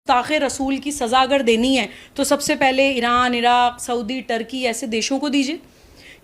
गुस्ताखे रसूल की सज़ा अगर देनी है तो सबसे पहले ईरान, इराक़, सऊदी, टर्की ऐसे देशों को दीजिए,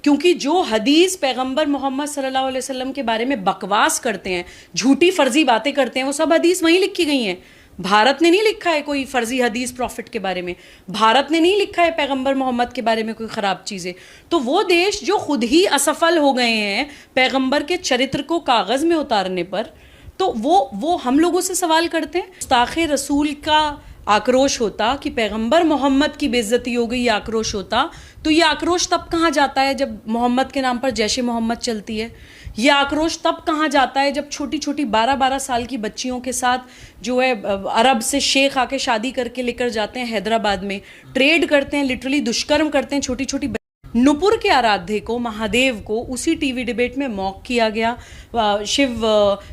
क्योंकि जो हदीस पैगंबर मोहम्मद सल्लल्लाहु अलैहि वसल्लम के बारे में बकवास करते हैं, झूठी फर्जी बातें करते हैं, वो सब हदीस वहीं लिखी गई हैं। भारत ने नहीं लिखा है कोई फर्जी हदीस प्रॉफिट के बारे में, भारत ने नहीं लिखा है पैगंबर मोहम्मद के बारे में कोई ख़राब चीज़ें। तो वो देश जो खुद ही असफल हो गए हैं पैगंबर के चरित्र को कागज़ में उतारने पर, तो वो हम लोगों से सवाल करते हैं। गुस्ताखे रसूल का आक्रोश होता कि पैगंबर मोहम्मद की बेइज्जती हो गई, ये आक्रोश होता, तो ये आक्रोश तब कहाँ जाता है जब मोहम्मद के नाम पर जैश ए मोहम्मद चलती है। ये आक्रोश तब कहाँ जाता है जब छोटी छोटी 12-12 साल की बच्चियों के साथ जो है अरब से शेख आके शादी करके लेकर जाते हैं, हैदराबाद में ट्रेड करते हैं, लिटरली दुष्कर्म करते हैं छोटी छोटी। नुपुर के आराध्य को, महादेव को, उसी टीवी डिबेट में मॉक किया गया। शिव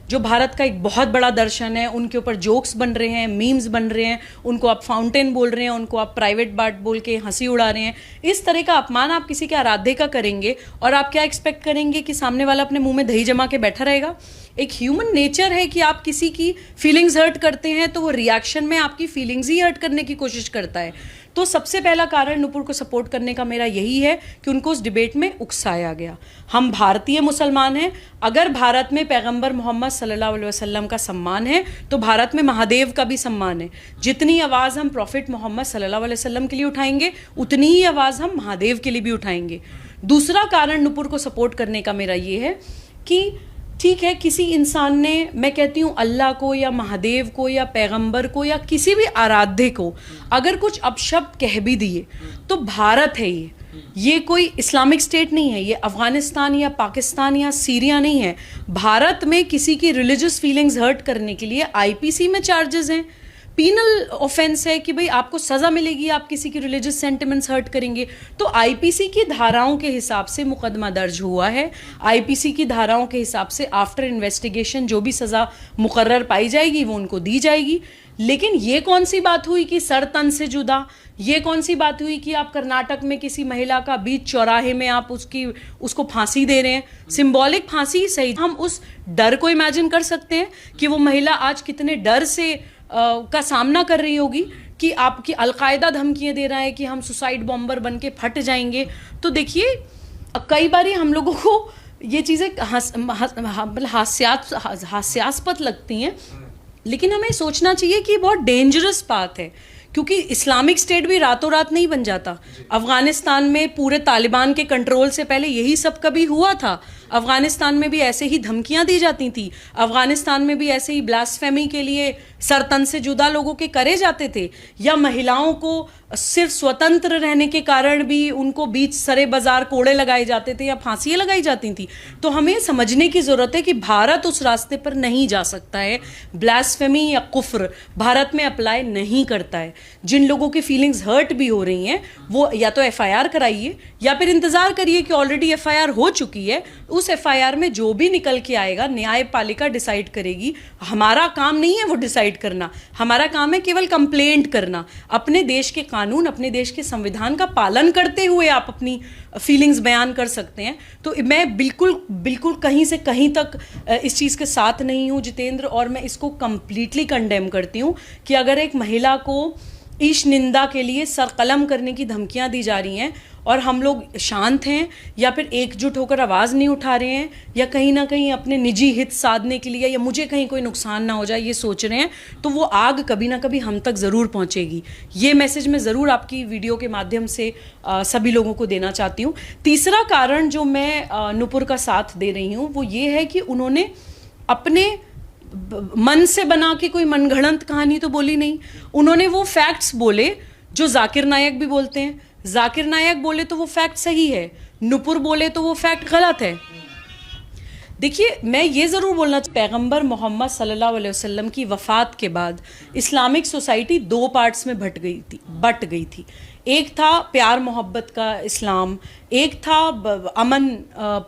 जो भारत का एक बहुत बड़ा दर्शन है, उनके ऊपर जोक्स बन रहे हैं, मीम्स बन रहे हैं, उनको आप फाउंटेन बोल रहे हैं, उनको आप प्राइवेट बार्ट बोल के हंसी उड़ा रहे हैं। इस तरह का अपमान आप किसी के आराध्य का करेंगे और आप क्या एक्सपेक्ट करेंगे कि सामने वाला अपने मुंह में दही जमा के बैठा रहेगा। एक ह्यूमन नेचर है कि आप किसी की फीलिंग्स हर्ट करते हैं तो वो रिएक्शन में आपकी फीलिंग्स ही हर्ट करने की कोशिश करता है। तो सबसे पहला कारण नुपुर को सपोर्ट करने का मेरा यही है कि उनको उस डिबेट में उकसाया गया। हम भारतीय मुसलमान हैं, अगर भारत में पैगंबर मोहम्मद सल्लल्लाहु अलैहि वसल्लम का सम्मान है तो भारत में महादेव का भी सम्मान है। जितनी आवाज़ हम प्रॉफिट मोहम्मद सल्लल्लाहु अलैहि वसल्लम के लिए उठाएंगे, उतनी ही आवाज़ हम महादेव के लिए भी उठाएंगे। दूसरा कारण नुपुर को सपोर्ट करने का मेरा ये है कि ठीक है, किसी इंसान ने, मैं कहती हूँ अल्लाह को या महादेव को या पैगंबर को या किसी भी आराध्य को अगर कुछ अपशब्द कह भी दिए तो भारत है ये कोई इस्लामिक स्टेट नहीं है, ये अफ़गानिस्तान या पाकिस्तान या सीरिया नहीं है। भारत में किसी की रिलीजियस फीलिंग्स हर्ट करने के लिए आईपीसी में चार्जेस हैं, पीनल ऑफेंस है कि भाई आपको सज़ा मिलेगी आप किसी की रिलीजियस सेंटिमेंट्स हर्ट करेंगे। तो आईपीसी की धाराओं के हिसाब से मुकदमा दर्ज हुआ है। आईपीसी की धाराओं के हिसाब से आफ्टर इन्वेस्टिगेशन जो भी सज़ा मुकर्रर पाई जाएगी वो उनको दी जाएगी। लेकिन ये कौन सी बात हुई कि सर तन से जुदा, ये कौन सी बात हुई कि आप कर्नाटक में किसी महिला का बीच चौराहे में आप उसको फांसी दे रहे हैं, सिंबॉलिक फांसी सही। हम उस डर को इमेजिन कर सकते हैं कि वो महिला आज कितने डर से का सामना कर रही होगी कि आपकी अलकायदा धमकियां दे रहा है कि हम सुसाइड बॉम्बर बन के फट जाएंगे। तो देखिए, कई बार हम लोगों को ये चीज़ें हास्यास्पद लगती हैं, लेकिन हमें सोचना चाहिए कि बहुत डेंजरस बात है, क्योंकि इस्लामिक स्टेट भी रातों रात नहीं बन जाता। अफ़गानिस्तान में पूरे तालिबान के कंट्रोल से पहले यही सब कभी हुआ था। अफ़गानिस्तान में भी ऐसे ही धमकियां दी जाती थी, अफ़गानिस्तान में भी ऐसे ही ब्लास्फेमी के लिए सरतन से जुदा लोगों के करे जाते थे, या महिलाओं को सिर्फ स्वतंत्र रहने के कारण भी उनको बीच सरे बाजार कोड़े लगाए जाते थे या फांसियाँ लगाई जाती थी। तो हमें समझने की ज़रूरत है कि भारत उस रास्ते पर नहीं जा सकता है। ब्लास्फेमी या कुफ्र भारत में अप्लाई नहीं करता है। जिन लोगों की फीलिंग्स हर्ट भी हो रही हैं वो या तो एफआईआर कराइए या फिर इंतज़ार करिए कि ऑलरेडी एफआईआर हो चुकी है, उस एफआईआर में जो भी निकल के आएगा न्यायपालिका डिसाइड करेगी। हमारा काम नहीं है वो डिसाइड करना, हमारा काम है केवल कंप्लेंट करना। अपने देश के कानून, अपने देश के संविधान का पालन करते हुए आप अपनी फीलिंग्स बयान कर सकते हैं। तो मैं बिल्कुल कहीं से कहीं तक इस चीज़ के साथ नहीं हूँ जितेंद्र, और मैं इसको कंप्लीटली कंडेम करती हूँ कि अगर एक महिला को ईश निंदा के लिए सरकलम करने की धमकियां दी जा रही हैं और हम लोग शांत हैं या फिर एकजुट होकर आवाज़ नहीं उठा रहे हैं या कहीं ना कहीं अपने निजी हित साधने के लिए या मुझे कहीं कोई नुकसान ना हो जाए ये सोच रहे हैं, तो वो आग कभी ना कभी हम तक ज़रूर पहुंचेगी। ये मैसेज मैं ज़रूर आपकी वीडियो के माध्यम से सभी लोगों को देना चाहती हूँ। तीसरा कारण जो मैं नुपुर का साथ दे रही हूँ वो ये है कि उन्होंने अपने मन से बना के कोई मनगढ़ंत कहानी तो बोली नहीं, उन्होंने वो फैक्ट्स बोले जो जाकिर नायक भी बोलते हैं। जाकिर नायक बोले तो वो फैक्ट सही है, नुपुर बोले तो वो फैक्ट गलत है। देखिए, मैं ये ज़रूर बोलना चाहती, पैगंबर मोहम्मद सल्लल्लाहु अलैहि वसल्लम की वफ़ात के बाद इस्लामिक सोसाइटी दो पार्ट्स में बट गई थी। एक था प्यार मोहब्बत का इस्लाम, एक था अमन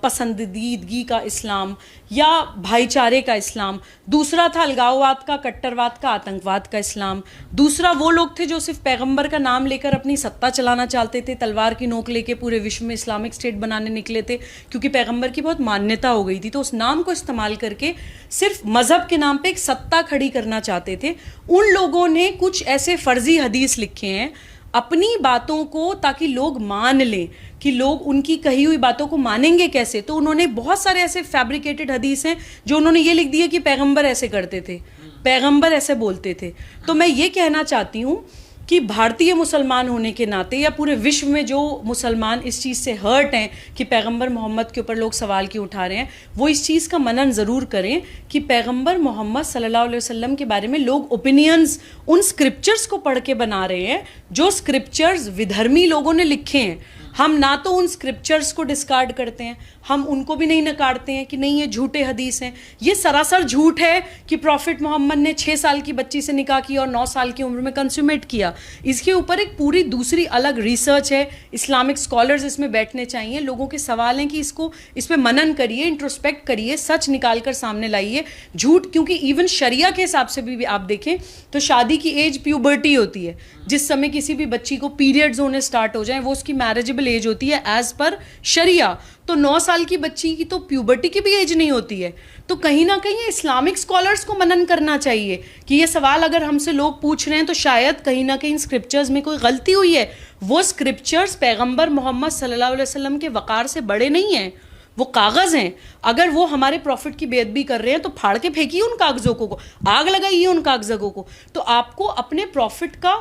पसंदीदगी का इस्लाम, या भाईचारे का इस्लाम, दूसरा था अलगाववाद का, कट्टरवाद का, आतंकवाद का इस्लाम, दूसरा वो लोग थे जो सिर्फ पैगंबर का नाम लेकर अपनी सत्ता चलाना चाहते थे, तलवार की नोक लेके पूरे विश्व में इस्लामिक स्टेट बनाने निकले थे क्योंकि पैगंबर की बहुत मान्यता हो गई थी, तो उस नाम को इस्तेमाल करके सिर्फ मजहब के नाम पे एक सत्ता खड़ी करना चाहते थे। उन लोगों ने कुछ ऐसे फर्जी हदीस लिखे हैं अपनी बातों को, ताकि लोग मान लें कि लोग उनकी कही हुई बातों को मानेंगे कैसे। तो उन्होंने बहुत सारे ऐसे फैब्रिकेटेड हदीस हैं जो उन्होंने ये लिख दिया कि पैगंबर ऐसे करते थे, पैगंबर ऐसे बोलते थे। तो मैं ये कहना चाहती हूँ कि भारतीय मुसलमान होने के नाते या पूरे विश्व में जो मुसलमान इस चीज़ से हर्ट हैं कि पैगंबर मोहम्मद के ऊपर लोग सवाल क्यों उठा रहे हैं, वो इस चीज़ का मनन ज़रूर करें कि पैगंबर मोहम्मद सल्लल्लाहु अलैहि वसल्लम के बारे में लोग ओपिनियंस उन स्क्रिप्चर्स को पढ़ के बना रहे हैं जो स्क्रिप्चर्स विधर्मी लोगों ने लिखे हैं। हम ना तो उन स्क्रिप्चर्स को डिस्कार्ड करते हैं, हम उनको भी नहीं नकारते हैं कि नहीं ये झूठे हदीस हैं। ये सरासर झूठ है कि प्रॉफिट मोहम्मद ने 6 साल की बच्ची से निकाह किया और 9 साल की उम्र में कंज्यूमेट किया। इसके ऊपर एक पूरी दूसरी अलग रिसर्च है, इस्लामिक स्कॉलर्स इसमें बैठने चाहिए। लोगों के सवाल हैं कि इस पर मनन करिए, इंट्रोस्पेक्ट करिए, सच निकाल कर सामने लाइए। झूठ, क्योंकि इवन शरिया के हिसाब से भी आप देखें तो शादी की एज प्यूबर्टी होती है, जिस समय किसी भी बच्ची को पीरियड्स होने स्टार्ट हो जाए वो उसकी मैरिजेबल एज होती है एज पर शरिया। तो 9 साल की बच्ची की तो प्यूबर्टी की भी एज नहीं होती है। तो कहीं ना कहीं इस्लामिक स्कॉलर्स को मनन करना चाहिए कि ये सवाल अगर हमसे लोग पूछ रहे हैं तो शायद कहीं ना कहीं स्क्रिप्चर्स में कोई गलती हुई है। वो स्क्रिप्चर्स पैगंबर मोहम्मद सल्लल्लाहु अलैहि वसल्लम के वक़ार से बड़े नहीं हैं, वो कागज़ हैं। अगर वो हमारे प्रॉफिट की बेअदबी कर रहे हैं तो फाड़ के फेंकिए उन कागज़ों को, आग लगाइए उन कागज़ों को। तो आपको अपने प्रॉफिट का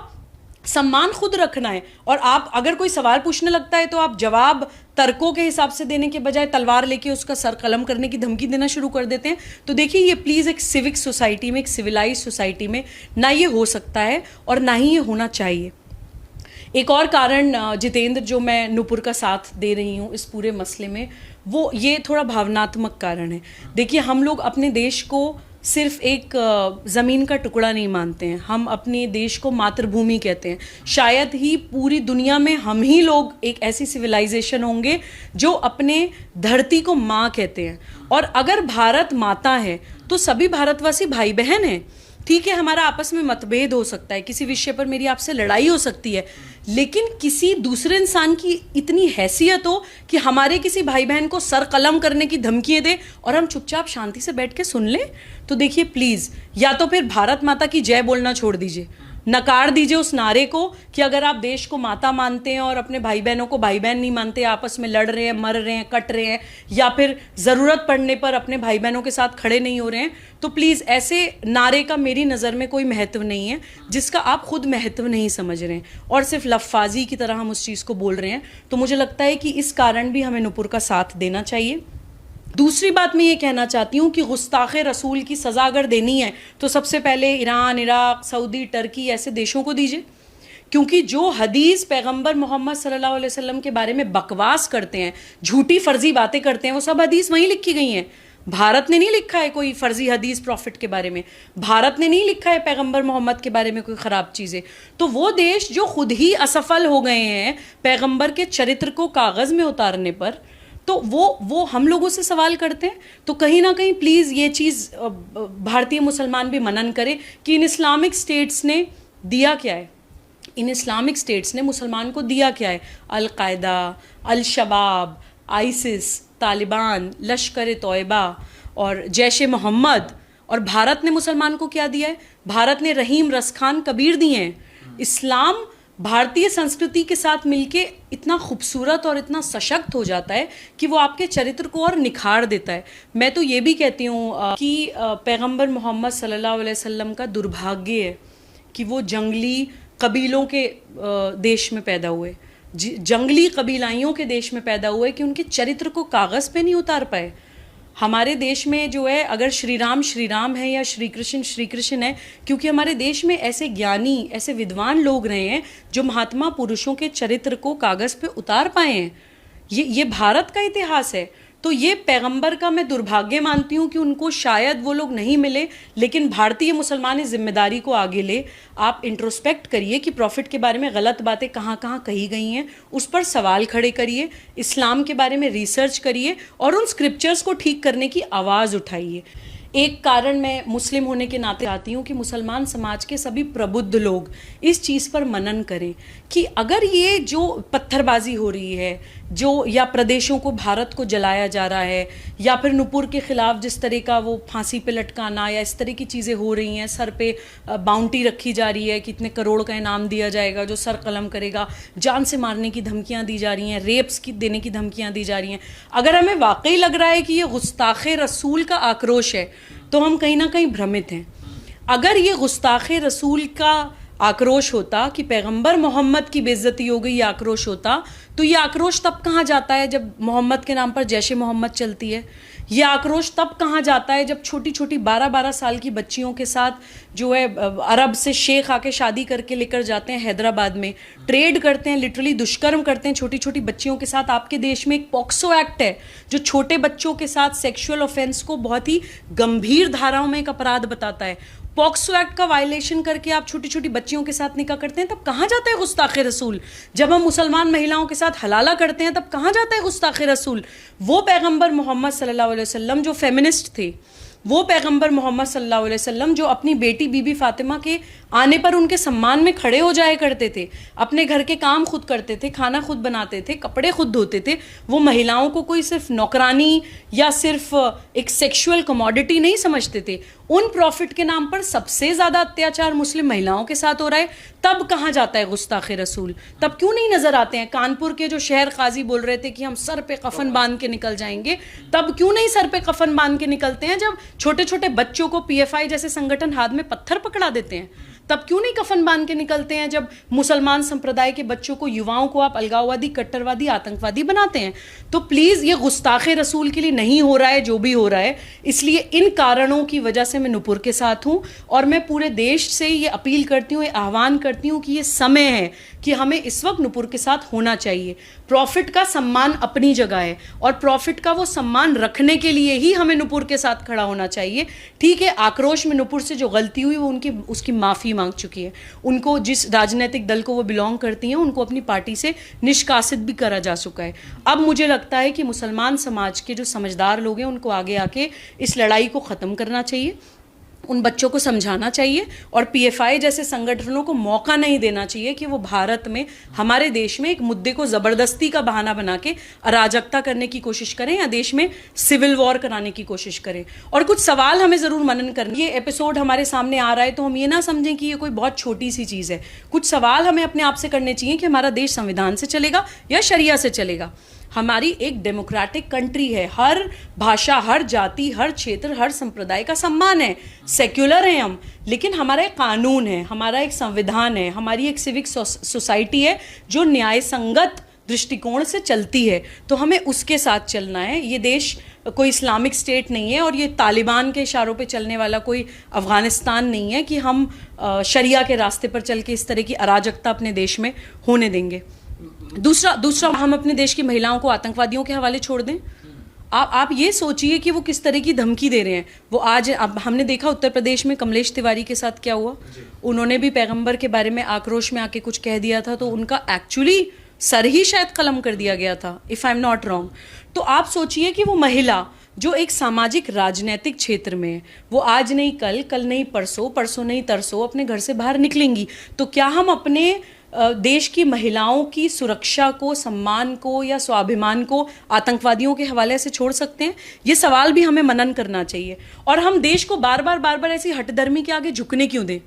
सम्मान खुद रखना है। और आप अगर कोई सवाल पूछने लगता है तो आप जवाब तर्कों के हिसाब से देने के बजाय तलवार लेके उसका सर कलम करने की धमकी देना शुरू कर देते हैं। तो देखिए, ये प्लीज़ एक सिविक सोसाइटी में, एक सिविलाइज सोसाइटी में ना ये हो सकता है और ना ही ये होना चाहिए। एक और कारण जितेंद्र, जो मैं नूपुर का साथ दे रही हूँ इस पूरे मसले में, वो ये थोड़ा भावनात्मक कारण है। देखिए, हम लोग अपने देश को सिर्फ एक ज़मीन का टुकड़ा नहीं मानते हैं, हम अपने देश को मातृभूमि कहते हैं। शायद ही पूरी दुनिया में हम ही लोग एक ऐसी सिविलाइजेशन होंगे जो अपने धरती को माँ कहते हैं। और अगर भारत माता है तो सभी भारतवासी भाई बहन हैं। ठीक है, हमारा आपस में मतभेद हो सकता है, किसी विषय पर मेरी आपसे लड़ाई हो सकती है, लेकिन किसी दूसरे इंसान की इतनी हैसियत हो कि हमारे किसी भाई बहन को सर कलम करने की धमकियां दे और हम चुपचाप शांति से बैठ के सुन लें। तो देखिए प्लीज़, या तो फिर भारत माता की जय बोलना छोड़ दीजिए, नकार दीजिए उस नारे को कि अगर आप देश को माता मानते हैं और अपने भाई बहनों को भाई बहन नहीं मानते, आपस में लड़ रहे हैं, मर रहे हैं, कट रहे हैं, या फिर ज़रूरत पड़ने पर अपने भाई बहनों के साथ खड़े नहीं हो रहे हैं, तो प्लीज़ ऐसे नारे का मेरी नज़र में कोई महत्व नहीं है जिसका आप खुद महत्व नहीं समझ रहे हैं और सिर्फ लफ्ज़ाजी की तरह हम उस चीज़ को बोल रहे हैं। तो मुझे लगता है कि इस कारण भी हमें नूपुर का साथ देना चाहिए। दूसरी बात मैं ये कहना चाहती हूँ कि गुस्ताख रसूल की सज़ा अगर देनी है तो सबसे पहले ईरान, इराक़, सऊदी, टर्की ऐसे देशों को दीजिए, क्योंकि जो हदीस पैगंबर मोहम्मद सल्लल्लाहु अलैहि वसल्लम के बारे में बकवास करते हैं, झूठी फर्जी बातें करते हैं, वो सब हदीस वहीं लिखी गई हैं। भारत ने नहीं लिखा है कोई फर्जी हदीस प्रॉफिट के बारे में, भारत ने नहीं लिखा है पैगंबर मोहम्मद के बारे में कोई ख़राब चीज़ें। तो वो देश जो खुद ही असफल हो गए हैं पैगंबर के चरित्र को कागज़ में उतारने पर, तो वो हम लोगों से सवाल करते हैं। तो कहीं ना कहीं प्लीज़ ये चीज़ भारतीय मुसलमान भी मनन करें कि इन इस्लामिक स्टेट्स ने दिया क्या है, इन इस्लामिक स्टेट्स ने मुसलमान को दिया क्या है। अल-कायदा, अल-शबाब, आइसिस, तालिबान, लश्कर तोयबा और जैश मोहम्मद। और भारत ने मुसलमान को क्या दिया है? भारत ने रहीम, रसखान, कबीर दिए हैं। इस्लाम भारतीय संस्कृति के साथ मिलके इतना खूबसूरत और इतना सशक्त हो जाता है कि वो आपके चरित्र को और निखार देता है। मैं तो ये भी कहती हूँ कि पैगंबर मोहम्मद सल्लल्लाहु अलैहि वसल्लम का दुर्भाग्य है कि वो जंगली कबीलों के देश में पैदा हुए, जंगली कबीलाइयों के देश में पैदा हुए कि उनके चरित्र को कागज़ पे नहीं उतार पाए। हमारे देश में जो है, अगर श्री राम है या श्री कृष्ण है, क्योंकि हमारे देश में ऐसे ज्ञानी, ऐसे विद्वान लोग रहे हैं जो महात्मा पुरुषों के चरित्र को कागज़ पे उतार पाए हैं। ये भारत का इतिहास है। तो ये पैगंबर का मैं दुर्भाग्य मानती हूँ कि उनको शायद वो लोग नहीं मिले, लेकिन भारतीय मुसलमान इस जिम्मेदारी को आगे ले। आप इंट्रोस्पेक्ट करिए कि प्रॉफिट के बारे में गलत बातें कहाँ कहाँ कही गई हैं, उस पर सवाल खड़े करिए, इस्लाम के बारे में रिसर्च करिए और उन स्क्रिप्चर्स को ठीक करने की आवाज़ उठाइए। एक कारण मैं मुस्लिम होने के नाते आती हूँ कि मुसलमान समाज के सभी प्रबुद्ध लोग इस चीज़ पर मनन करें कि अगर ये जो पत्थरबाजी हो रही है, जो या प्रदेशों को भारत को जलाया जा रहा है, या फिर नुपुर के ख़िलाफ़ जिस तरह का वो फांसी पे लटकाना या इस तरह की चीज़ें हो रही हैं, सर पे बाउंटी रखी जा रही है कि इतने करोड़ का इनाम दिया जाएगा जो सर कलम करेगा, जान से मारने की धमकियाँ दी जा रही हैं, रेप्स की देने की धमकियाँ दी जा रही हैं, अगर हमें वाकई लग रहा है कि ये गुस्ताखे रसूल का आक्रोश है तो हम कहीं ना कहीं भ्रमित हैं। अगर ये गुस्ताखे रसूल का आक्रोश होता कि पैगंबर मोहम्मद की बेइज्जती हो गई, ये आक्रोश होता, तो ये आक्रोश तब कहाँ जाता है जब मोहम्मद के नाम पर जैश मोहम्मद चलती है। ये आक्रोश तब कहाँ जाता है जब छोटी छोटी 12-12 साल की बच्चियों के साथ जो है अरब से शेख आके शादी करके लेकर जाते हैं हैदराबाद में, ट्रेड करते हैं, लिटरली दुष्कर्म करते हैं छोटी छोटी बच्चियों के साथ। आपके देश में एक पॉक्सो एक्ट है जो छोटे बच्चों के साथ सेक्सुअल ऑफेंस को बहुत ही गंभीर धाराओं में एक अपराध बताता है। पॉक्सो एक्ट का वायलेशन करके आप छोटी छोटी बच्चियों के साथ निकाह करते हैं, तब कहाँ जाता है गुस्ताखे रसूल। जब हम मुसलमान महिलाओं के साथ हलाला करते हैं तब कहाँ जाता है गुस्ताखे रसूल। वो पैगंबर मोहम्मद सल्लल्लाहु अलैहि वसल्लम जो फेमिनिस्ट थे, वो पैगंबर मोहम्मद सल्लल्लाहु अलैहि वसल्लम जो अपनी बेटी बीबी फातिमा के आने पर उनके सम्मान में खड़े हो जाया करते थे, अपने घर के काम खुद करते थे, खाना खुद बनाते थे, कपड़े खुद धोते थे, वो महिलाओं को कोई सिर्फ नौकरानी या सिर्फ एक सेक्सुअल कमोडिटी नहीं समझते थे। उन प्रॉफिट के नाम पर सबसे ज़्यादा अत्याचार मुस्लिम महिलाओं के साथ हो रहा है, तब कहाँ जाता है गुस्ताखे रसूल। तब क्यों नहीं नज़र आते हैं। कानपुर के जो शहर काजी बोल रहे थे कि हम सर पे कफन बांध के निकल जाएंगे, तब क्यों नहीं सर पे कफन बांध के निकलते हैं जब छोटे छोटे बच्चों को पीएफआई जैसे संगठन हाथ में पत्थर पकड़ा देते हैं। तब क्यों नहीं कफन बांध के निकलते हैं जब मुसलमान संप्रदाय के बच्चों को, युवाओं को आप अलगाववादी, कट्टरवादी, आतंकवादी बनाते हैं। तो प्लीज़ ये गुस्ताखे रसूल के लिए नहीं हो रहा है जो भी हो रहा है। इसलिए इन कारणों की वजह से मैं नुपुर के साथ हूँ और मैं पूरे देश से ये अपील करती हूँ, ये आह्वान करती हूँ कि ये समय है कि हमें इस वक्त नुपुर के साथ होना चाहिए। प्रॉफिट का सम्मान अपनी जगह है और प्रॉफिट का वो सम्मान रखने के लिए ही हमें नुपुर के साथ खड़ा होना चाहिए। ठीक है, आक्रोश में नुपुर से जो गलती हुई वो उसकी माफ़ी मांग चुकी है। उनको, जिस राजनीतिक दल को वो बिलोंग करती हैं, उनको अपनी पार्टी से निष्कासित भी करा जा चुका है। अब मुझे लगता है कि मुसलमान समाज के जो समझदार लोग हैं उनको आगे आके इस लड़ाई को ख़त्म करना चाहिए, उन बच्चों को समझाना चाहिए और पीएफआई जैसे संगठनों को मौका नहीं देना चाहिए कि वो भारत में, हमारे देश में एक मुद्दे को ज़बरदस्ती का बहाना बना के अराजकता करने की कोशिश करें या देश में सिविल वॉर कराने की कोशिश करें। और कुछ सवाल हमें ज़रूर मनन करने, ये एपिसोड हमारे सामने आ रहा है तो हम ये ना समझें कि ये कोई बहुत छोटी सी चीज़ है। कुछ सवाल हमें अपने आप से करने चाहिए कि हमारा देश संविधान से चलेगा या शरिया से चलेगा। हमारी एक डेमोक्रेटिक कंट्री है, हर भाषा, हर जाति, हर क्षेत्र, हर संप्रदाय का सम्मान है, सेक्युलर हैं हम, लेकिन हमारा एक कानून है, हमारा एक संविधान है, हमारी एक सिविक सोसाइटी है जो न्याय संगत दृष्टिकोण से चलती है। तो हमें उसके साथ चलना है। ये देश कोई इस्लामिक स्टेट नहीं है और ये तालिबान के इशारों पे चलने वाला कोई अफ़गानिस्तान नहीं है कि हम शरिया के रास्ते पर चल के इस तरह की अराजकता अपने देश में होने देंगे। दूसरा हम अपने देश की महिलाओं को आतंकवादियों के हवाले छोड़ दें। आप ये सोचिए कि वो किस तरह की धमकी दे रहे हैं। वो आज अब हमने देखा उत्तर प्रदेश में कमलेश तिवारी के साथ क्या हुआ। उन्होंने भी पैगंबर के बारे में आक्रोश में आके कुछ कह दिया था तो उनका एक्चुअली सर ही शायद कलम कर दिया गया था, if I am not wrong. तो आप सोचिए कि वो महिला जो एक सामाजिक राजनीतिक क्षेत्र में है, वो आज नहीं कल, कल नहीं परसों, परसों नहीं तरसों अपने घर से बाहर निकलेंगी। तो क्या हम अपने देश की महिलाओं की सुरक्षा को, सम्मान को या स्वाभिमान को आतंकवादियों के हवाले से छोड़ सकते हैं? ये सवाल भी हमें मनन करना चाहिए। और हम देश को बार बार ऐसी हठधर्मी के आगे झुकने क्यों दें?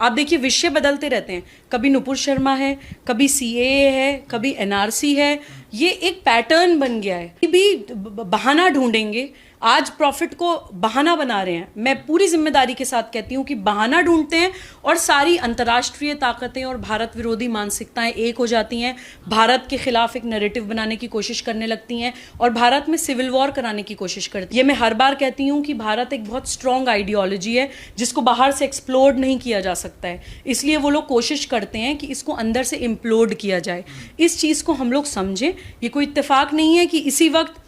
आप देखिए विषय बदलते रहते हैं, कभी नुपुर शर्मा है, कभी सीएए है, कभी एनआरसी है। ये एक पैटर्न बन गया है, भी बहाना ढूंढेंगे। आज प्रॉफिट को बहाना बना रहे हैं। मैं पूरी जिम्मेदारी के साथ कहती हूँ कि बहाना ढूंढते हैं और सारी अंतर्राष्ट्रीय ताकतें और भारत विरोधी मानसिकताएं एक हो जाती हैं, भारत के खिलाफ एक नैरेटिव बनाने की कोशिश करने लगती हैं और भारत में सिविल वॉर कराने की कोशिश करती है। ये मैं हर बार कहती हूँ कि भारत एक बहुत स्ट्रॉन्ग आइडियोलॉजी है जिसको बाहर से एक्सप्लोड नहीं किया जा सकता है, इसलिए वो लोग कोशिश करते हैं कि इसको अंदर से इम्प्लोड किया जाए। इस चीज़ को हम लोग समझें। ये कोई इत्तेफाक नहीं है कि इसी वक्त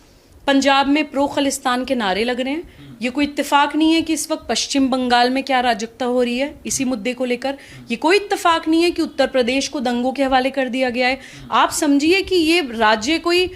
पंजाब में प्रो खालिस्तान के नारे लग रहे हैं। ये कोई इत्तेफाक नहीं है कि इस वक्त पश्चिम बंगाल में क्या अराजकता हो रही है इसी मुद्दे को लेकर। ये कोई इत्तेफाक नहीं है कि उत्तर प्रदेश को दंगों के हवाले कर दिया गया है। आप समझिए कि ये राज्य कोई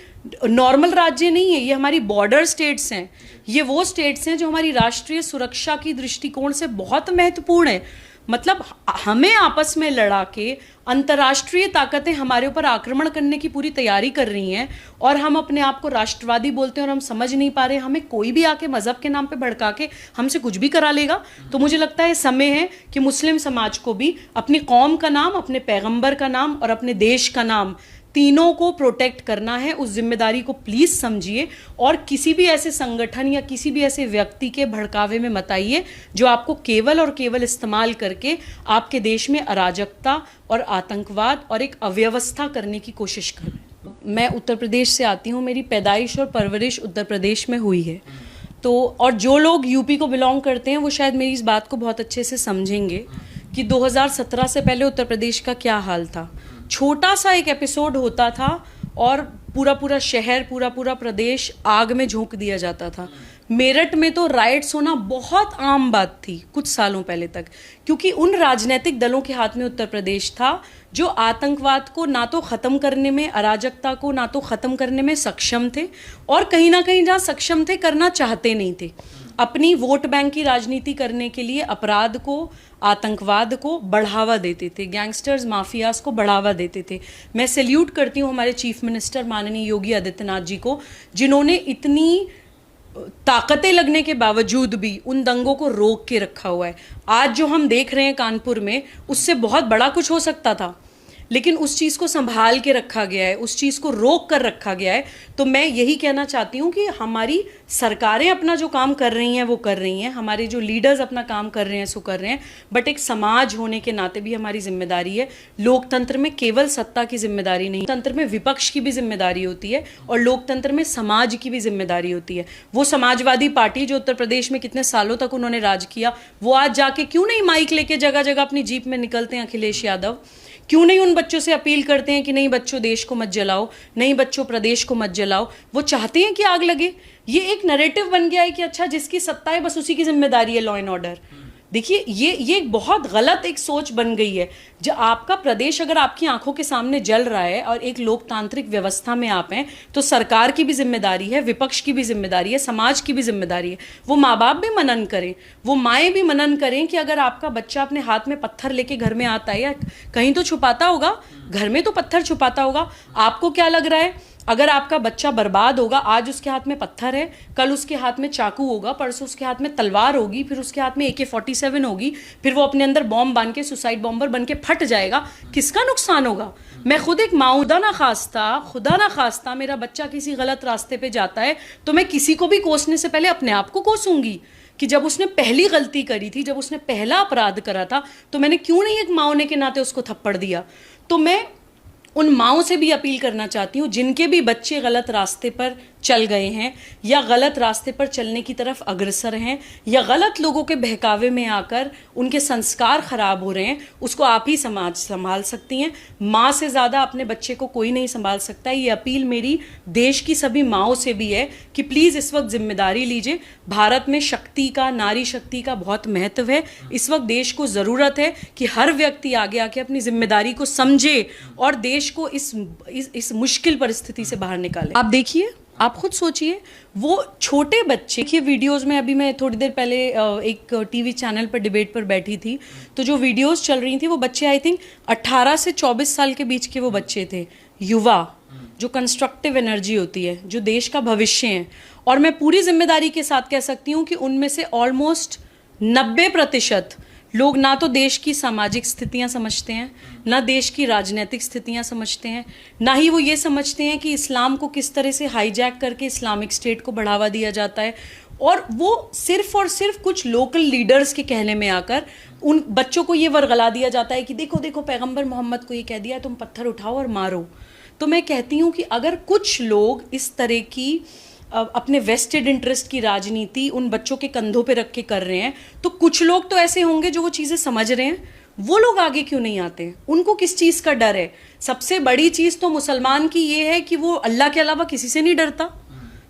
नॉर्मल राज्य नहीं है, ये हमारी बॉर्डर स्टेट्स हैं। ये वो स्टेट्स हैं जो हमारी राष्ट्रीय सुरक्षा की दृष्टिकोण से बहुत महत्वपूर्ण है। मतलब हमें आपस में लड़ा के अंतर्राष्ट्रीय ताकतें हमारे ऊपर आक्रमण करने की पूरी तैयारी कर रही हैं, और हम अपने आप को राष्ट्रवादी बोलते हैं और हम समझ नहीं पा रहे। हमें कोई भी आके मजहब के नाम पे भड़का के हमसे कुछ भी करा लेगा। तो मुझे लगता है समय है कि मुस्लिम समाज को भी अपनी कौम का नाम, अपने पैगंबर का नाम और अपने देश का नाम, तीनों को प्रोटेक्ट करना है। उस जिम्मेदारी को प्लीज समझिए और किसी भी ऐसे संगठन या किसी भी ऐसे व्यक्ति के भड़कावे में मत आइए जो आपको केवल और केवल इस्तेमाल करके आपके देश में अराजकता और आतंकवाद और एक अव्यवस्था करने की कोशिश कर। मैं उत्तर प्रदेश से आती हूँ, मेरी पैदाइश और परवरिश उत्तर प्रदेश में हुई है। तो और जो लोग यूपी को बिलोंग करते हैं वो शायद मेरी इस बात को बहुत अच्छे से समझेंगे कि 2017 से पहले उत्तर प्रदेश का क्या हाल था। छोटा सा एक एपिसोड होता था और पूरा पूरा शहर, पूरा पूरा प्रदेश आग में झोंक दिया जाता था। मेरठ में तो राइट्स होना बहुत आम बात थी कुछ सालों पहले तक, क्योंकि उन राजनीतिक दलों के हाथ में उत्तर प्रदेश था जो आतंकवाद को ना तो ख़त्म करने में, अराजकता को ना तो ख़त्म करने में सक्षम थे, और कहीं ना कहीं जहाँ सक्षम थे करना चाहते नहीं थे। अपनी वोट बैंक की राजनीति करने के लिए अपराध को, आतंकवाद को बढ़ावा देते थे, गैंगस्टर्स, माफियाज को बढ़ावा देते थे। मैं सैल्यूट करती हूँ हमारे चीफ मिनिस्टर माननीय योगी आदित्यनाथ जी को, जिन्होंने इतनी ताकतें लगने के बावजूद भी उन दंगों को रोक के रखा हुआ है। आज जो हम देख रहे हैं कानपुर में, उससे बहुत बड़ा कुछ हो सकता था, लेकिन उस चीज़ को संभाल के रखा गया है, उस चीज़ को रोक कर रखा गया है। तो मैं यही कहना चाहती हूँ कि हमारी सरकारें अपना जो काम कर रही हैं वो कर रही हैं, हमारे जो लीडर्स अपना काम कर रहे हैं सो कर रहे हैं, बट एक समाज होने के नाते भी हमारी जिम्मेदारी है। लोकतंत्र में केवल सत्ता की जिम्मेदारी नहीं, तंत्र में विपक्ष की भी जिम्मेदारी होती है और लोकतंत्र में समाज की भी जिम्मेदारी होती है। वो समाजवादी पार्टी जो उत्तर प्रदेश में कितने सालों तक उन्होंने राज किया, वो आज जाके क्यों नहीं माइक लेके जगह जगह अपनी जीप में निकलते हैं अखिलेश यादव? क्यों नहीं उन बच्चों से अपील करते हैं कि नहीं बच्चों देश को मत जलाओ, नहीं बच्चों प्रदेश को मत जलाओ? वो चाहते हैं कि आग लगे। ये एक नैरेटिव बन गया है कि अच्छा जिसकी सत्ता है बस उसी की जिम्मेदारी है लॉ एंड ऑर्डर। देखिए ये एक बहुत गलत एक सोच बन गई है। जब आपका प्रदेश अगर आपकी आंखों के सामने जल रहा है और एक लोकतांत्रिक व्यवस्था में आप हैं, तो सरकार की भी जिम्मेदारी है, विपक्ष की भी जिम्मेदारी है, समाज की भी जिम्मेदारी है। वो माँ बाप भी मनन करें, वो माएँ भी मनन करें कि अगर आपका बच्चा अपने हाथ में पत्थर लेके घर में आता है, या कहीं तो छुपाता होगा, घर में तो पत्थर छुपाता होगा, आपको क्या लग रहा है अगर आपका बच्चा बर्बाद होगा, आज उसके हाथ में पत्थर है, कल उसके हाथ में चाकू होगा, परसों उसके हाथ में तलवार होगी, फिर उसके हाथ में AK-47 होगी, फिर वो अपने अंदर बॉम्ब बांध के सुसाइड बॉम्बर बन के फट जाएगा, किसका नुकसान होगा? मैं खुद एक माँ, खुदा ना खास्ता मेरा बच्चा किसी गलत रास्ते पे जाता है तो मैं किसी को भी कोसने से पहले अपने आप को कोसूंगी कि जब उसने पहली गलती करी थी, जब उसने पहला अपराध करा था, तो मैंने क्यों नहीं एक माँ होने के नाते उसको थप्पड़ दिया? तो मैं उन माओं से भी अपील करना चाहती हूँ जिनके भी बच्चे गलत रास्ते पर चल गए हैं या गलत रास्ते पर चलने की तरफ अग्रसर हैं या गलत लोगों के बहकावे में आकर उनके संस्कार खराब हो रहे हैं, उसको आप ही समाज संभाल सकती हैं। माँ से ज़्यादा अपने बच्चे को कोई नहीं संभाल सकता। ये अपील मेरी देश की सभी माँओं से भी है कि प्लीज़ इस वक्त जिम्मेदारी लीजिए। भारत में शक्ति का, नारी शक्ति का बहुत महत्व है। इस वक्त देश को ज़रूरत है कि हर व्यक्ति आगे आके अपनी जिम्मेदारी को समझे और देश को इस मुश्किल परिस्थिति से बाहर निकाले। आप देखिए, आप खुद सोचिए, वो छोटे बच्चे के वीडियोस में, अभी मैं थोड़ी देर पहले एक टीवी चैनल पर डिबेट पर बैठी थी, तो जो वीडियोस चल रही थी वो बच्चे आई थिंक 18 से 24 साल के बीच के वो बच्चे थे, युवा, जो कंस्ट्रक्टिव एनर्जी होती है, जो देश का भविष्य है। और मैं पूरी जिम्मेदारी के साथ कह सकती हूँ कि उनमें से ऑलमोस्ट 90% लोग ना तो देश की सामाजिक स्थितियां समझते हैं, ना देश की राजनीतिक स्थितियां समझते हैं, ना ही वो ये समझते हैं कि इस्लाम को किस तरह से हाईजैक करके इस्लामिक स्टेट को बढ़ावा दिया जाता है। और वो सिर्फ और सिर्फ कुछ लोकल लीडर्स के कहने में आकर उन बच्चों को ये वर्गला दिया जाता है कि देखो देखो पैगंबर मोहम्मद को ये कह दिया है, तुम पत्थर उठाओ और मारो। तो मैं कहती हूँ कि अगर कुछ लोग इस तरह की अपने वेस्टेड इंटरेस्ट की राजनीति उन बच्चों के कंधों पे रख के कर रहे हैं, तो कुछ लोग तो ऐसे होंगे जो वो चीज़ें समझ रहे हैं। वो लोग आगे क्यों नहीं आते? उनको किस चीज़ का डर है? सबसे बड़ी चीज़ तो मुसलमान की ये है कि वो अल्लाह के अलावा किसी से नहीं डरता।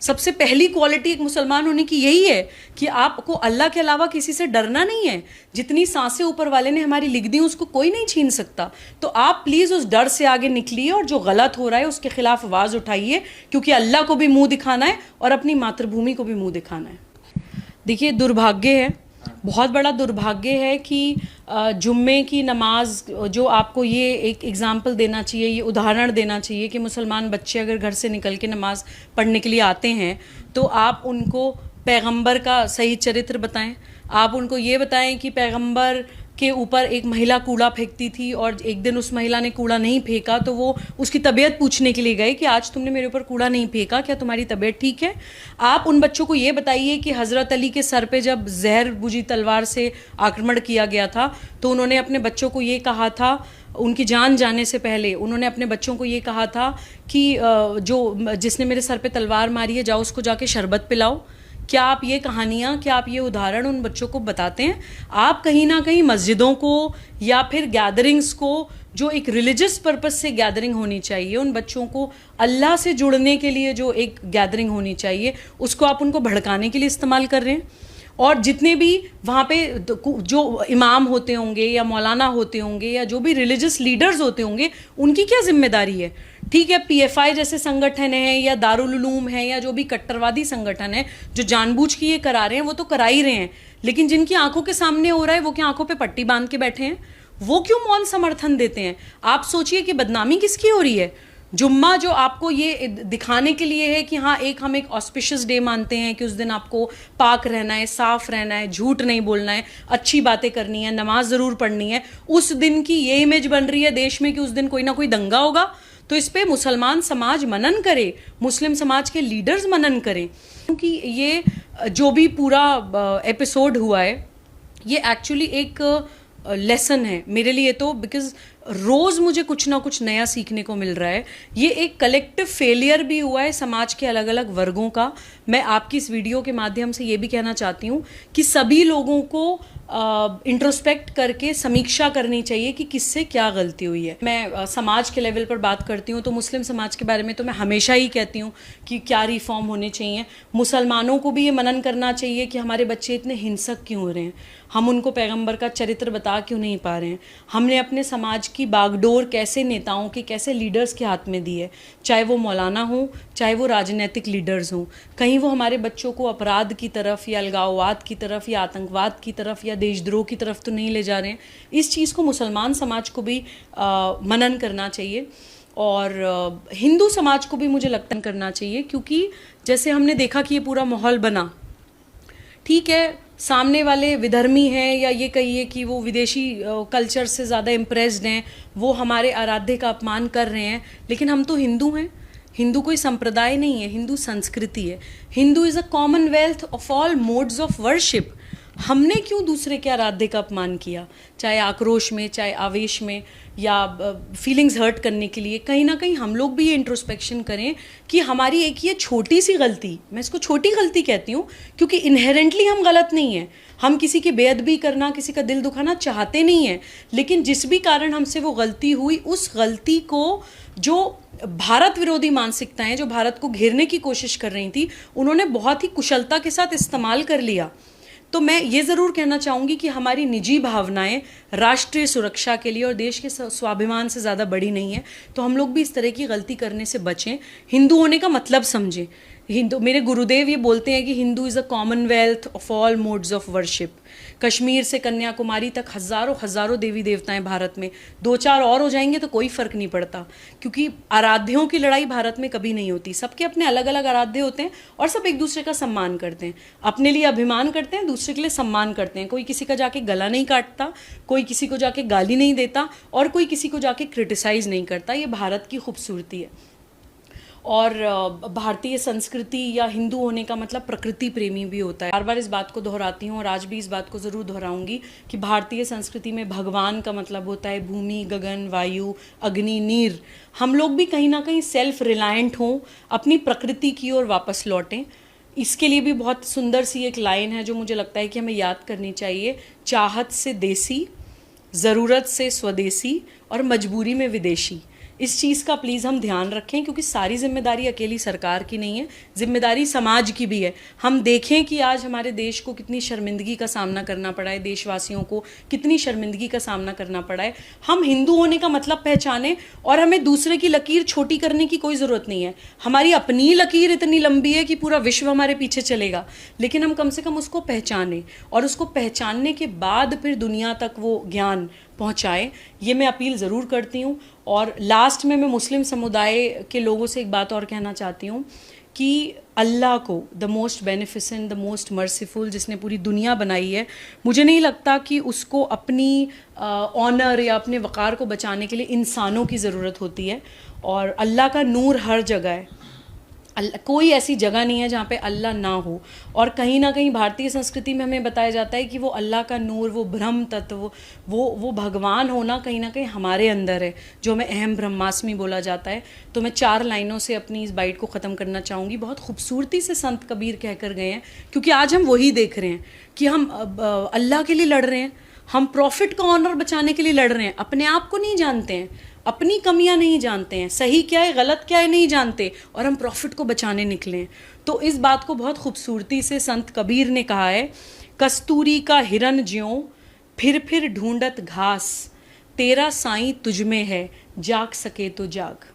सबसे पहली क्वालिटी एक मुसलमान होने की यही है कि आपको अल्लाह के अलावा किसी से डरना नहीं है। जितनी सांसें ऊपर वाले ने हमारी लिख दी उसको कोई नहीं छीन सकता। तो आप प्लीज़ उस डर से आगे निकलिए और जो गलत हो रहा है उसके खिलाफ आवाज़ उठाइए, क्योंकि अल्लाह को भी मुंह दिखाना है और अपनी मातृभूमि को भी मुंह दिखाना है। देखिए, दुर्भाग्य है, बहुत बड़ा दुर्भाग्य है कि जुम्मे की नमाज जो आपको ये एक एग्जाम्पल देना चाहिए, ये उदाहरण देना चाहिए कि मुसलमान बच्चे अगर घर से निकल के नमाज पढ़ने के लिए आते हैं तो आप उनको पैगंबर का सही चरित्र बताएं। आप उनको ये बताएं कि पैगंबर के ऊपर एक महिला कूड़ा फेंकती थी और एक दिन उस महिला ने कूड़ा नहीं फेंका तो वो उसकी तबीयत पूछने के लिए गए कि आज तुमने मेरे ऊपर कूड़ा नहीं फेंका, क्या तुम्हारी तबीयत ठीक है। आप उन बच्चों को ये बताइए कि हज़रत अली के सर पे जब जहर बुझी तलवार से आक्रमण किया गया था तो उन्होंने अपने बच्चों को ये कहा था, उनकी जान जाने से पहले उन्होंने अपने बच्चों को ये कहा था कि जो जिसने मेरे सर पे तलवार मारी है जाओ उसको जाके शरबत पिलाओ। क्या आप ये कहानियाँ, क्या आप ये उदाहरण उन बच्चों को बताते हैं? आप कहीं ना कहीं मस्जिदों को या फिर गैदरिंग्स को, जो एक रिलीजियस पर्पस से गैदरिंग होनी चाहिए, उन बच्चों को अल्लाह से जुड़ने के लिए जो एक गैदरिंग होनी चाहिए, उसको आप उनको भड़काने के लिए इस्तेमाल कर रहे हैं। और जितने भी वहाँ पे जो इमाम होते होंगे या मौलाना होते होंगे या जो भी रिलीजियस लीडर्स होते होंगे, उनकी क्या जिम्मेदारी है? ठीक है, पीएफआई जैसे संगठन है या दारुल उलूम है या जो भी कट्टरवादी संगठन है जो जानबूझ के ये करा रहे हैं वो तो करा ही रहे हैं, लेकिन जिनकी आंखों के सामने हो रहा है वो क्या आंखों पे पट्टी बांध के बैठे हैं? वो क्यों मौन समर्थन देते हैं? आप सोचिए कि बदनामी किसकी हो रही है। जुम्मा जो आपको ये दिखाने के लिए है कि हाँ हम एक ऑस्पिशियस डे मानते हैं कि उस दिन आपको पाक रहना है, साफ रहना है, झूठ नहीं बोलना है, अच्छी बातें करनी है, नमाज ज़रूर पढ़नी है, उस दिन की ये इमेज बन रही है देश में कि उस दिन कोई ना कोई दंगा होगा। तो इस पे मुसलमान समाज मनन करे, मुस्लिम समाज के लीडर्स मनन करें, क्योंकि ये जो भी पूरा एपिसोड हुआ है ये एक्चुअली एक लेसन है मेरे लिए तो, बिकॉज रोज़ मुझे कुछ ना कुछ नया सीखने को मिल रहा है। ये एक कलेक्टिव फेलियर भी हुआ है समाज के अलग अलग वर्गों का। मैं आपकी इस वीडियो के माध्यम से ये भी कहना चाहती हूँ कि सभी लोगों को इंट्रोस्पेक्ट करके समीक्षा करनी चाहिए कि किससे क्या गलती हुई है। मैं समाज के लेवल पर बात करती हूँ तो मुस्लिम समाज के बारे में तो मैं हमेशा ही कहती हूँ कि क्या रिफॉर्म होने चाहिए। मुसलमानों को भी ये मनन करना चाहिए कि हमारे बच्चे इतने हिंसक क्यों हो रहे हैं, हम उनको पैगंबर का चरित्र बता क्यों नहीं पा रहे हैं। हमने अपने समाज की बागडोर कैसे नेताओं के, कैसे लीडर्स के हाथ में दी है, चाहे वो मौलाना हो, चाहे वो राजनीतिक लीडर्स हों। कहीं वो हमारे बच्चों को अपराध की तरफ या अलगाववाद की तरफ या आतंकवाद की तरफ या देशद्रोह की तरफ तो नहीं ले जा रहे हैं। इस चीज़ को मुसलमान समाज को भी मनन करना चाहिए और हिंदू समाज को भी मुझे लगता है करना चाहिए, क्योंकि जैसे हमने देखा कि ये पूरा माहौल बना, ठीक है, सामने वाले विधर्मी हैं या ये कहिए कि वो विदेशी कल्चर से ज़्यादा इम्प्रेस्ड हैं, वो हमारे आराध्य का अपमान कर रहे हैं, लेकिन हम तो हिंदू हैं। हिंदू कोई संप्रदाय नहीं है, हिंदू संस्कृति है। Hindu is a Commonwealth of all modes of worship. हमने क्यों दूसरे के आराध्य का अपमान किया, चाहे आक्रोश में, चाहे आवेश में या फीलिंग्स हर्ट करने के लिए। कहीं ना कहीं हम लोग भी ये इंट्रोस्पेक्शन करें कि हमारी एक ये छोटी सी गलती, मैं इसको छोटी गलती कहती हूँ क्योंकि इनहेरेंटली हम गलत नहीं हैं, हम किसी की बेअदबी करना, किसी का दिल दुखाना चाहते नहीं हैं, लेकिन जिस भी कारण हमसे वो गलती हुई, उस गलती को जो भारत विरोधी मानसिकताएं जो भारत को घेरने की कोशिश कर रही थी, उन्होंने बहुत ही कुशलता के साथ इस्तेमाल कर लिया। तो मैं ये ज़रूर कहना चाहूँगी कि हमारी निजी भावनाएं राष्ट्रीय सुरक्षा के लिए और देश के स्वाभिमान से ज़्यादा बड़ी नहीं है। तो हम लोग भी इस तरह की गलती करने से बचें, हिंदू होने का मतलब समझें। हिंदू, मेरे गुरुदेव ये बोलते हैं कि Hindu is a Commonwealth of all modes of worship. Kashmir से कन्याकुमारी तक हज़ारों हज़ारों देवी देवताएं भारत में, 2-4 और हो जाएंगे तो कोई फ़र्क नहीं पड़ता, क्योंकि आराध्यों की लड़ाई भारत में कभी नहीं होती। सबके अपने अलग अलग आराध्य होते हैं और सब एक दूसरे का सम्मान करते हैं, अपने लिए अभिमान करते हैं, दूसरे के लिए सम्मान करते हैं। कोई किसी का जाके गला नहीं काटता, कोई किसी को जाके गाली नहीं देता और कोई किसी को जाके क्रिटिसाइज़ नहीं करता। ये भारत की खूबसूरती है। और भारतीय संस्कृति या हिंदू होने का मतलब प्रकृति प्रेमी भी होता है। बार बार इस बात को दोहराती हूँ और आज भी इस बात को ज़रूर दोहराऊंगी कि भारतीय संस्कृति में भगवान का मतलब होता है भूमि, गगन, वायु, अग्नि, नीर। हम लोग भी कहीं ना कहीं सेल्फ रिलायंट हों, अपनी प्रकृति की ओर वापस लौटें। इसके लिए भी बहुत सुंदर सी एक लाइन है जो मुझे लगता है कि हमें याद करनी चाहिए। चाहत से देसी, ज़रूरत से स्वदेशी और मजबूरी में विदेशी। इस चीज़ का प्लीज़ हम ध्यान रखें, क्योंकि सारी जिम्मेदारी अकेली सरकार की नहीं है, जिम्मेदारी समाज की भी है। हम देखें कि आज हमारे देश को कितनी शर्मिंदगी का सामना करना पड़ा है, देशवासियों को कितनी शर्मिंदगी का सामना करना पड़ा है। हम हिंदू होने का मतलब पहचानें, और हमें दूसरे की लकीर छोटी करने की कोई ज़रूरत नहीं है। हमारी अपनी लकीर इतनी लंबी है कि पूरा विश्व हमारे पीछे चलेगा, लेकिन हम कम से कम उसको पहचानें, और उसको पहचानने के बाद फिर दुनिया तक वो ज्ञान पहुँचाएँ। ये मैं अपील ज़रूर करती हूँ। और लास्ट में मैं मुस्लिम समुदाय के लोगों से एक बात और कहना चाहती हूँ कि अल्लाह को, the most beneficent, the most merciful, जिसने पूरी दुनिया बनाई है, मुझे नहीं लगता कि उसको अपनी ऑनर या अपने वक़ार को बचाने के लिए इंसानों की ज़रूरत होती है। और अल्लाह का नूर हर जगह है, कोई ऐसी जगह नहीं है जहाँ पे अल्लाह ना हो। और कहीं ना कहीं भारतीय संस्कृति में हमें बताया जाता है कि वो अल्लाह का नूर, वो ब्रह्म तत्व, वो भगवान होना कहीं ना कहीं हमारे अंदर है, जो हमें अहम ब्रह्मास्मि बोला जाता है। तो मैं 4 लाइनों से अपनी इस बाइट को ख़त्म करना चाहूँगी। बहुत खूबसूरती से संत कबीर कह कर गए हैं, क्योंकि आज हम वही देख रहे हैं कि हम अल्लाह के लिए लड़ रहे हैं, हम प्रॉफिट का ऑनर बचाने के लिए लड़ रहे हैं, अपने आप को नहीं जानते हैं, अपनी कमियां नहीं जानते हैं, सही क्या है गलत क्या है नहीं जानते, और हम प्रॉफिट को बचाने निकले हैं। तो इस बात को बहुत खूबसूरती से संत कबीर ने कहा है, कस्तूरी का हिरन ज्यों फिर ढूंढत घास, तेरा साईं तुझ में है, जाग सके तो जाग।